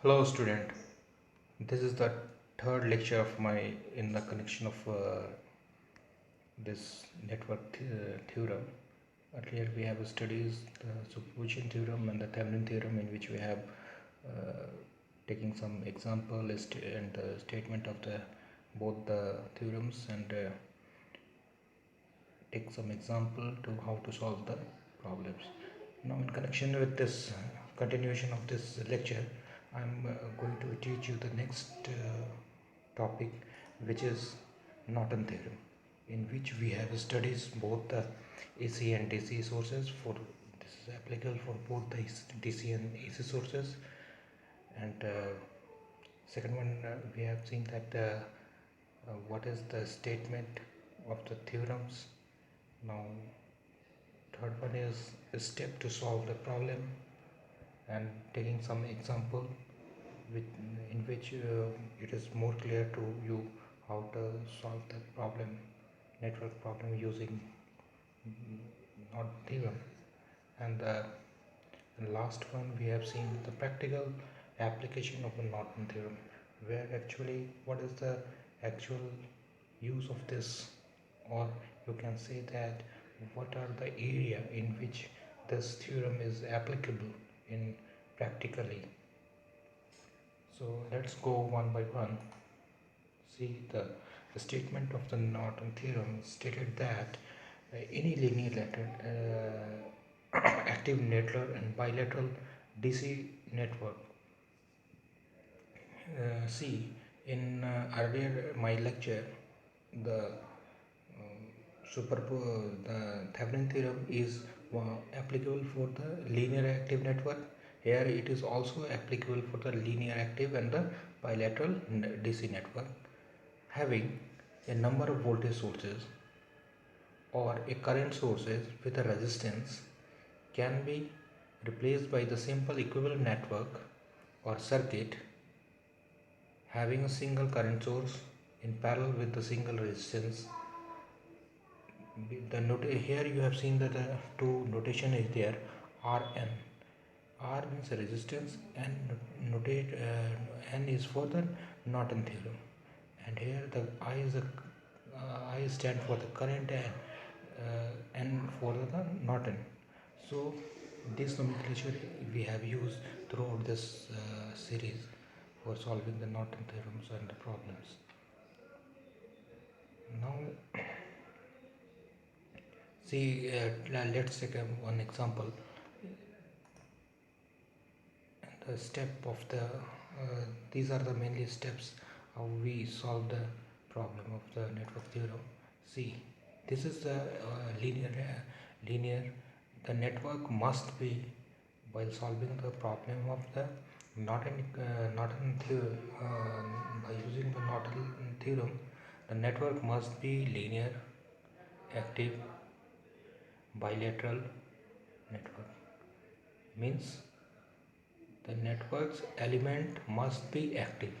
Hello student, this is the third lecture of my in the connection of this network theorem. Earlier we have studied the superposition theorem and the Thevenin theorem, in which we have uh, taking some example and statement of the both the theorems, and take some example to how to solve the problems. Now in connection with this continuation of this lecture, I'm going to teach you the next topic, which is Norton Theorem, in which we have studied both the AC and DC sources. For this is applicable for both the DC and AC sources. And second one, we have seen that what is the statement of the theorems. Now third one is a step to solve the problem, and taking some example in which it is more clear to you how to solve the problem, network problem, using Norton theorem. And the last one, we have seen the practical application of the Norton theorem, where actually what is the actual use of this, or you can say that what are the area in which this theorem is applicable in practically. So let's go one by one. See, the statement of the Norton theorem stated that any linear active network and bilateral DC network. See, in earlier my lecture, the the Thevenin theorem is applicable for the linear active network. Here it is also applicable for the linear active and the bilateral DC network. Having a number of voltage sources or a current sources with a resistance can be replaced by the simple equivalent network or circuit having a single current source in parallel with the single resistance. Here you have seen that the two notation is there, Rn. R means resistance, and N is for the Norton theorem, and here the I stand for the current, and N for the Norton. So this nomenclature we have used throughout this series for solving the Norton theorems and the problems. Now see, let's take one example. The step of the these are the mainly steps how we solve the problem of the network theorem. See, this is the linear. The network must be, while solving the problem of the Norton theorem, by using the Norton theorem, the network must be linear, active, bilateral network. Means the network's element must be active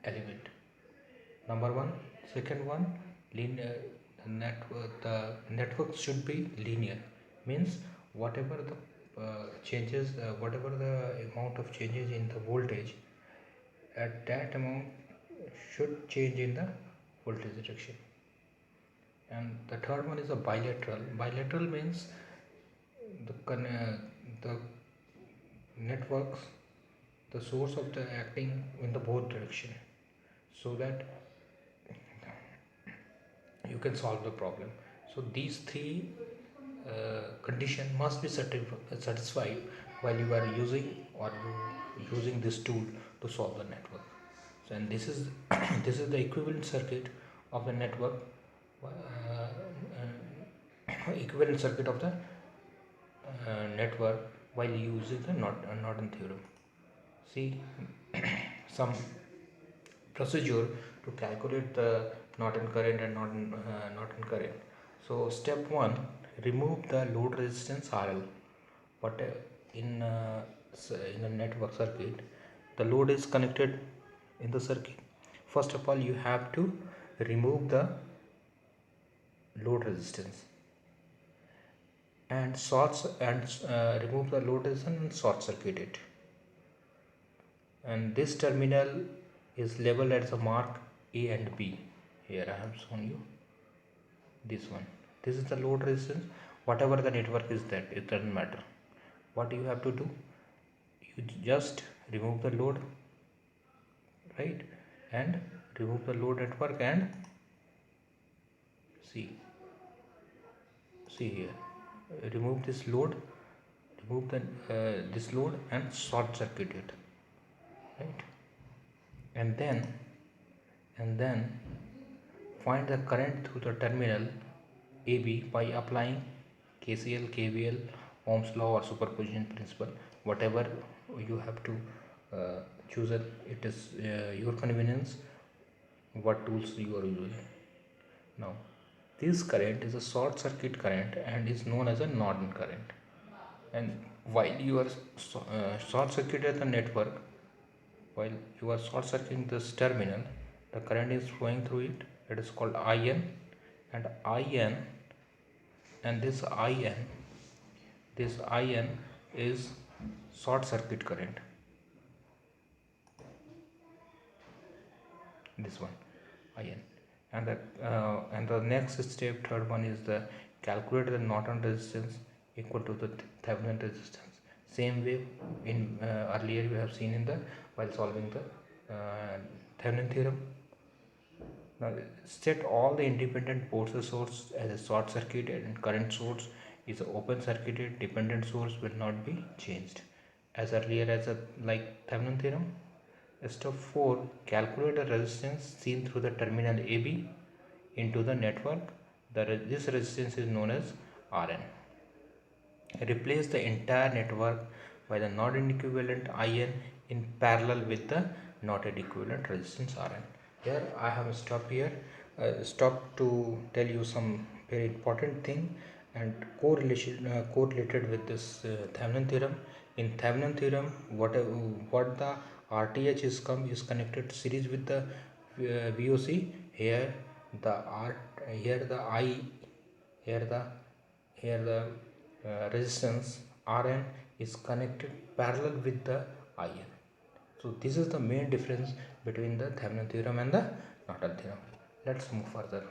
element. Number one. Second one, linear. The network should be linear. Means whatever the changes, whatever the amount of changes in the voltage, at that amount should change in the voltage direction. And the third one is a bilateral. Bilateral means the networks, the source of the acting in the both direction, so that you can solve the problem. So these three condition must be satisfied while you are using this tool to solve the network. So, and this is this is the equivalent circuit of the network, equivalent circuit of the network while using the Norton theorem. See, some procedure to calculate the Norton current and Norton current. So step 1, remove the load resistance RL. But in the network circuit, the load is connected in the circuit. First of all, you have to remove the load resistance and remove the load resistance and short circuit it. and this terminal is labeled as a mark A and B. Here I have shown you this one. This is the load resistance. Whatever the network is, that it doesn't matter. What you have to do, you just remove the load, right, and remove the load network, and see here, remove this load, remove the this load and short circuit it, right, and then find the current through the terminal AB by applying KCL, KVL, Ohm's law or superposition principle, whatever you have to choose it. It is your convenience what tools you are using. Now this current is a short circuit current and is known as a Norton current, and while you are short circuited the network, while you are short circuiting this terminal, the current is flowing through it. It is called IN, and this IN is short circuit current. This one, IN, and the next step, third one, is the calculate the Norton resistance equal to the Thevenin resistance. Same way in earlier we have seen in the while solving the Thevenin theorem. Now set all the independent forces source as a short circuited and current source is an open circuited. Dependent source will not be changed as earlier as a like Thevenin theorem. Step 4, calculate the resistance seen through the terminal AB into the network. This resistance is known as Rn. Replace the entire network by the Norton equivalent IN in parallel with the Norton equivalent resistance Rn. Here I have stopped here. Stop to tell you some very important thing and correlated with this Thevenin theorem. In Thevenin theorem, what the RTH is connected series with the VOC. Here the resistance Rn is connected parallel with the IN. So this is the main difference between the Thevenin theorem and the Norton theorem. Let's move further.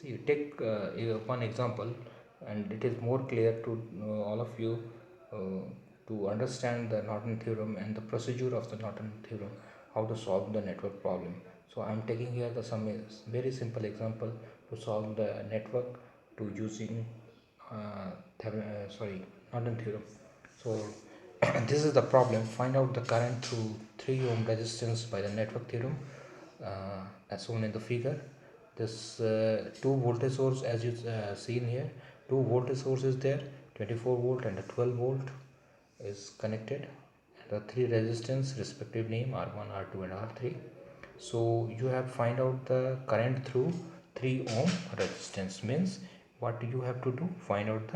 See, take one example, and it is more clear to all of you to understand the Norton theorem and the procedure of the Norton theorem, how to solve the network problem. So I am taking here some very simple example to solve the network to using Norton theorem. So this is the problem. Find out the current through 3 ohm resistance by the network theorem as shown in the figure. This 2 voltage source, as you seen here, 2 voltage sources there, 24 volt and a 12 volt is connected, and the 3 resistance respective name R1, R2 and R3. So you have find out the current through 3 ohm resistance. Means what you have to do, find out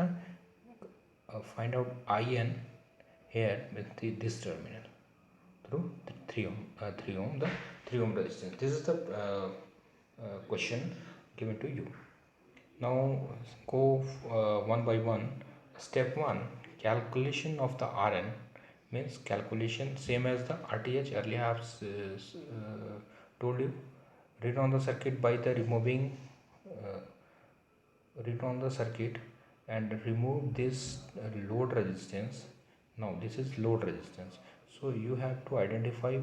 IN here with this terminal through the 3 ohm resistance. This is the question given to you. Now go one by one. Step 1, calculation of the Rn, means calculation same as the RTH. Earlier I have told you, read on the circuit by the removing read on the circuit and remove this load resistance. Now this is load resistance, so you have to identify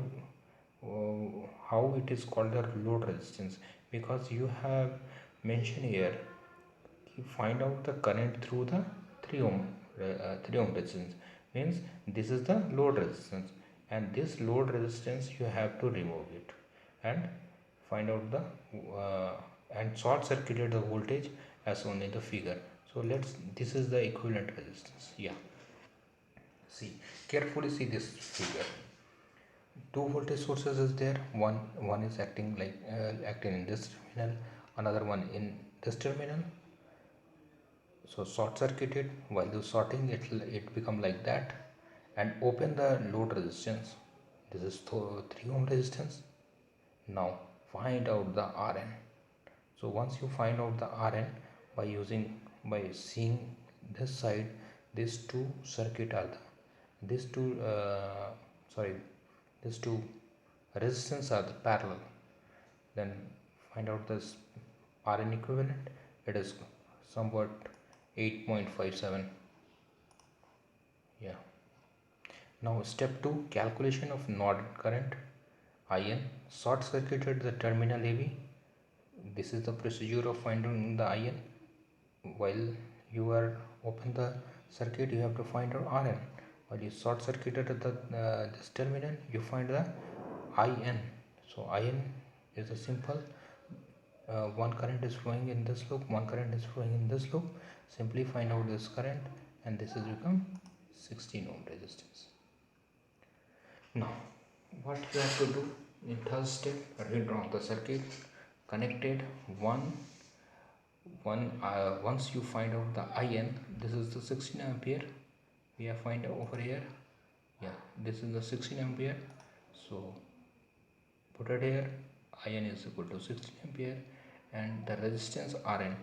how it is called the load resistance, because you have mentioned here, you find out the current through the 3 ohm resistance. Means this is the load resistance, and this load resistance you have to remove it and find out the and short circuited the voltage as shown in the figure. So this is the equivalent resistance. Yeah, see carefully, see this figure. 2 voltage sources is there. One is acting in this terminal, another one in this terminal. So short circuited. While the sorting, it become like that, and open the load resistance. This is 3 ohm resistance. Now find out the Rn. So once you find out the Rn by seeing this side these two circuit are the these two sorry these two resistance are the parallel. Then find out this Rn equivalent. It is somewhat 8.57. Yeah. Now step 2, calculation of Norton current. IN short circuited the terminal AB. This is the procedure of finding the IN. While you are open the circuit, you have to find out RN. While you short circuited this terminal, you find the IN. So IN is a simple one current is flowing in this loop, one current is flowing in this loop. Simply find out this current, and this has become 16 ohm resistance. Now what you have to do in third step, redraw the circuit connected once you find out the IN. This is the 16 ampere we have find over here. Yeah, this is the 16 ampere. So put it here. IN is equal to 16 ampere, and the resistance Rn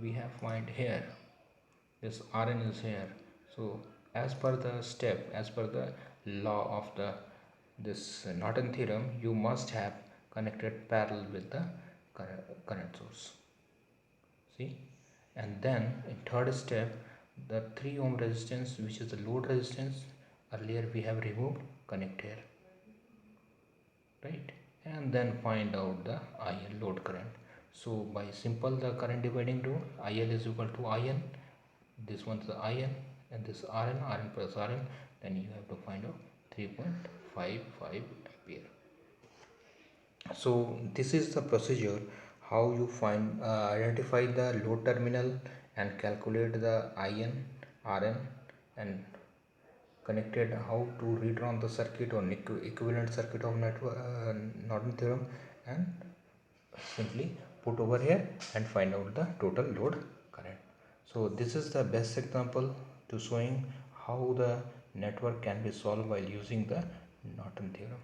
we have find here. This Rn is here. So as per the step, as per the law of this Norton theorem, you must have connected parallel with the current source. See, and then in third step, the 3 ohm resistance, which is the load resistance, earlier we have removed, connect here, right? And then find out the IL load current. So by simple the current dividing rule, IL is equal to IN, this one's the IN, and this RN plus RN, then you have to find out 3.55 ampere. So this is the procedure how you find identify the load terminal and calculate the IN, RN, and connected how to redraw the circuit or equivalent circuit of Norton theorem, and simply put over here and find out the total load current. So this is the best example to showing how the network can be solved while using the Norton theorem.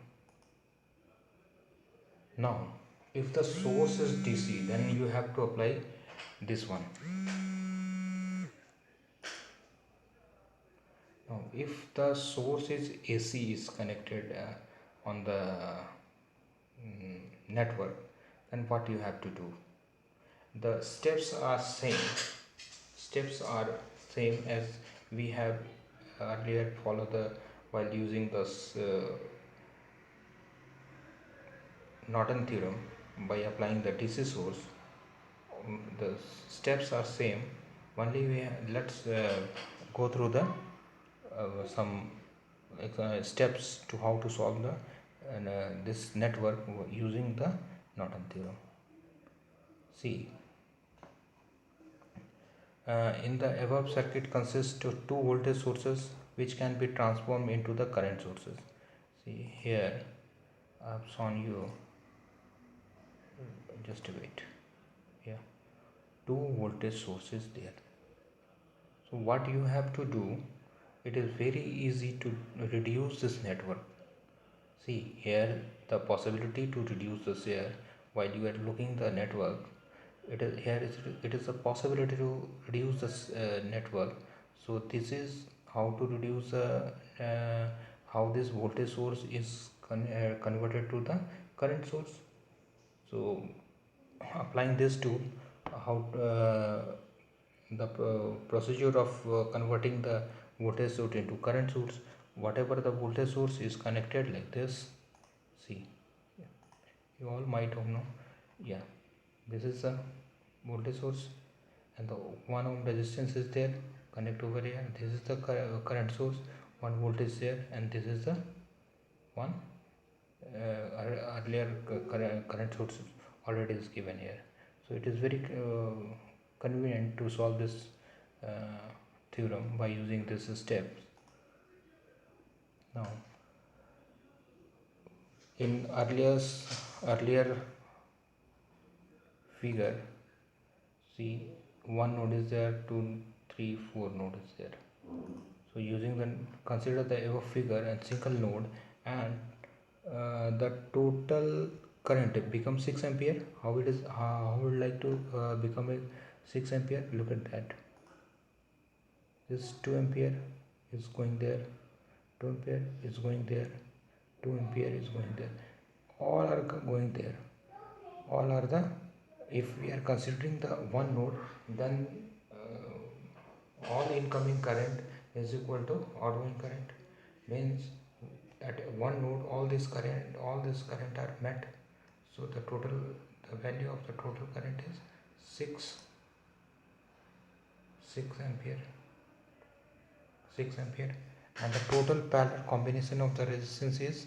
Now if the source is DC, then you have to apply this one. Now if the source is AC is connected on the network, then what you have to do, the steps are same as we have earlier followed the while using this Norton theorem by applying the DC source. The steps are same, only let's go through the some steps to how to solve the this network using the Norton theorem. See, in the above circuit consists of two voltage sources which can be transformed into the current sources. See here I have shown you, just wait, here two voltage sources there. So what you have to do, it is very easy to reduce this network. See here the possibility to reduce this here while you are looking the network, it is a possibility to reduce this network. So this is how to reduce how this voltage source is converted to the current source. So applying this tool, how the procedure of converting the voltage source into current source, whatever the voltage source is connected like this. See, you all might have know, yeah, this is the voltage source and the 1 ohm resistance is there, connect over here. This is the current source, 1 voltage there, and this is the one earlier current source already is given here. So it is very convenient to solve this theorem by using this steps. Now in earlier figure, see, 1 node is there, 2, 3, 4 node is there. So using the consider the above figure and single node, and the total current becomes 6 ampere. How it is, how would like to become a 6 ampere? Look at that. This 2 ampere is going there, 2 ampere is going there, 2 ampere is going there, all are going there, all are the, if we are considering the one node, then all incoming current is equal to outgoing current, means at one node all this current are met. So the value of the total current is 6 ampere, 6 ampere, and the total parallel combination of the resistance is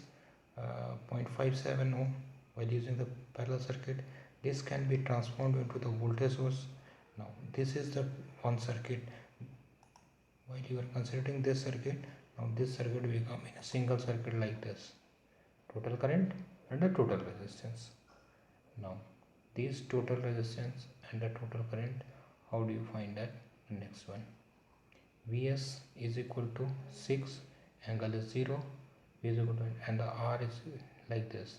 0.57 ohm. While using the parallel circuit, this can be transformed into the voltage source. Now this is the one circuit. While you are considering this circuit, now this circuit will become in a single circuit like this, total current and the total resistance. Now this total resistance and the total current, how do you find that? Next one, Vs is equal to 6, angle is 0, V is equal to, and the R is like this.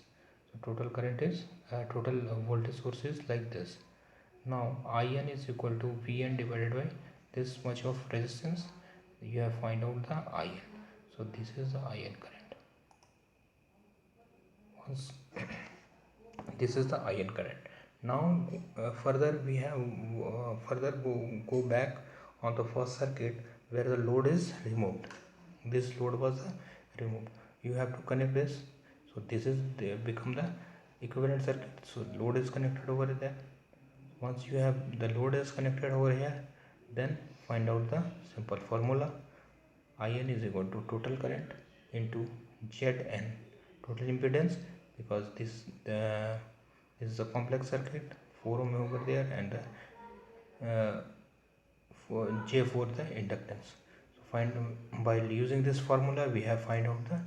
So total current is total voltage source is like this. Now In is equal to Vn divided by this much of resistance. You have find out the In. So this is the In current. Once this is the In current. Now further we have go back on the first circuit where the load is removed. This load was removed. You have to connect this. So this is become the equivalent circuit. So load is connected over there. Once you have the load is connected over here, then find out the simple formula. In is equal to total current into Zn, total impedance, because this is a complex circuit, 4 ohm over there, and J for the inductance. So find, by using this formula we have find out the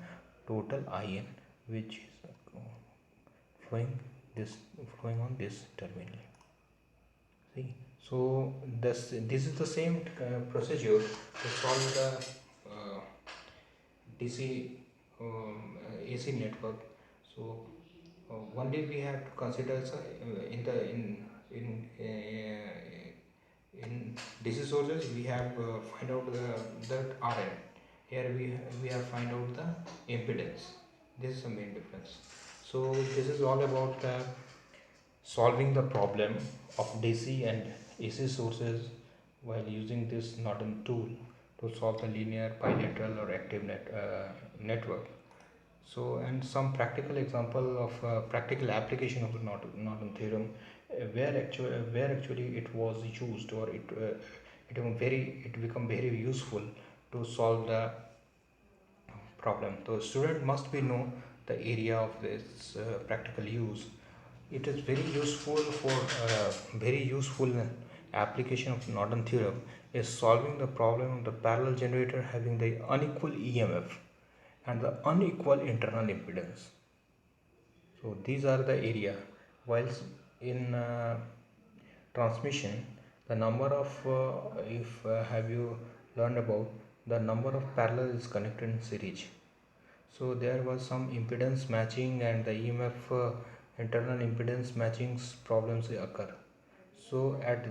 total In, which is flowing on this terminal. See, so this is the same procedure to solve the DC AC network. So only we have to consider in DC sources we have find out the Rn. Here we have find out the impedance. This is the main difference. So this is all about solving the problem of DC and AC sources while using this Norton tool to solve the linear, bilateral or active network. So, and some practical example of practical application of the Norton theorem, where actually it was used, or it become very useful to solve the problem. So student must be know the area of this practical use. It is very useful application of Norton theorem is solving the problem of the parallel generator having the unequal EMF and the unequal internal impedance. So these are the area. Whilst in transmission, the number of have you learned about the number of parallel is connected in series. So there was some impedance matching and the EMF internal impedance matching problems occur. So at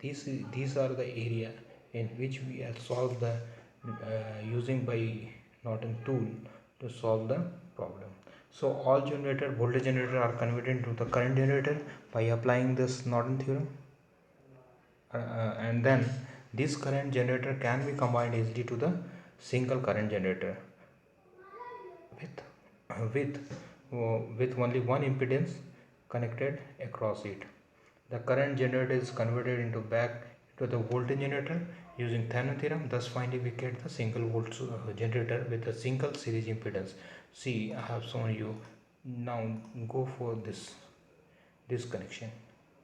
these are the area in which we have solved the using by Norton tool to solve the problem. So all voltage generator are converted into the current generator by applying this Norton theorem, and then this current generator can be combined easily to the single current generator with only one impedance connected across it. The current generator is converted into back to the voltage generator using Thevenin theorem. Thus finally we get the single volt generator with a single series impedance. See, I have shown you. Now go for this connection,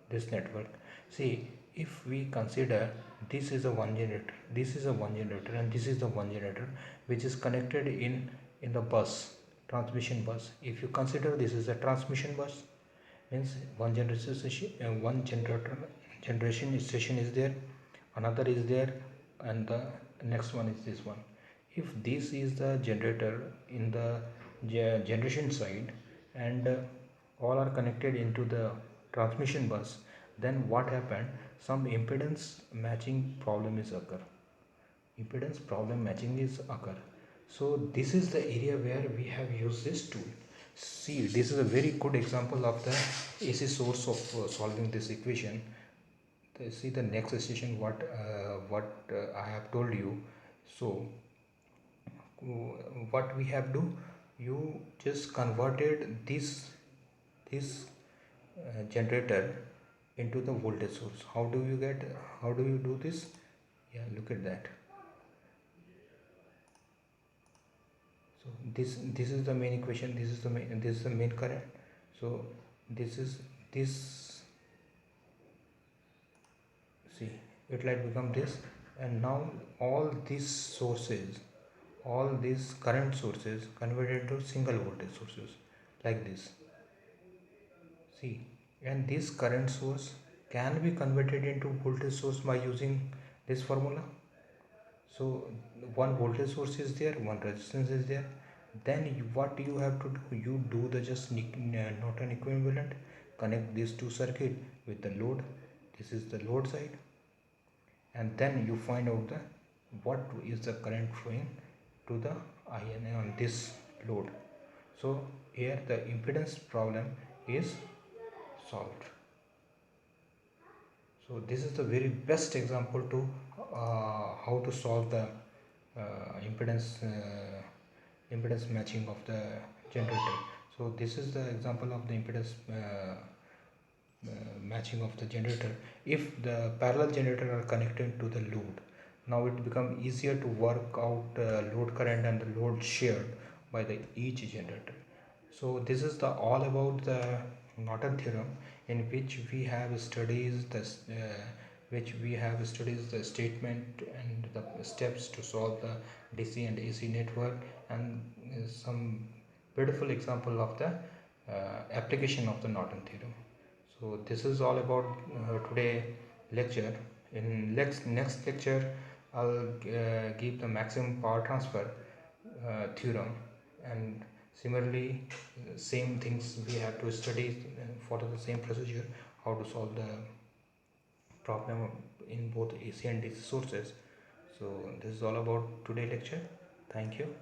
this network. See, if we consider this is a one generator, this is a one generator, and this is the one generator which is connected in the bus, transmission bus. If you consider this is a transmission bus, means one generation station is there, another is there, and the next one is this one. If this is the generator in the generation side and all are connected into the transmission bus, then what happened, some impedance matching problem is occur. impedance problem matching is occur. So this is the area where we have used this tool. See, this is a very good example of the AC source of solving this equation. See the next station what I have told you. So what we have do, you just converted this generator into the voltage source. How do you do this? Yeah, look at that. So this is the main equation, this is the main current. So this is this, see, it like become this, and now all these sources, all these current sources converted to single voltage sources like this. See, and this current source can be converted into voltage source by using this formula. So one voltage source is there, one resistance is there. Then what you have to do, you do the just Norton equivalent, connect these two circuit with the load. This is the load side, and then you find out the what is the current flowing to the IN on this load. So here the impedance problem is solved. So this is the very best example to how to solve the impedance matching of the generator. So this is the example of the impedance matching of the generator. If the parallel generator are connected to the load, now it become easier to work out load current and the load shared by the each generator. So this is the all about the Norton theorem, in which we have studies this the statement and the steps to solve the DC and AC network, and some beautiful example of the application of the Norton theorem. So this is all about today lecture. In next lecture I'll give the maximum power transfer theorem, and similarly same things we have to study and follow the same procedure, how to solve the problem in both AC and DC sources. So this is all about today lecture. Thank you.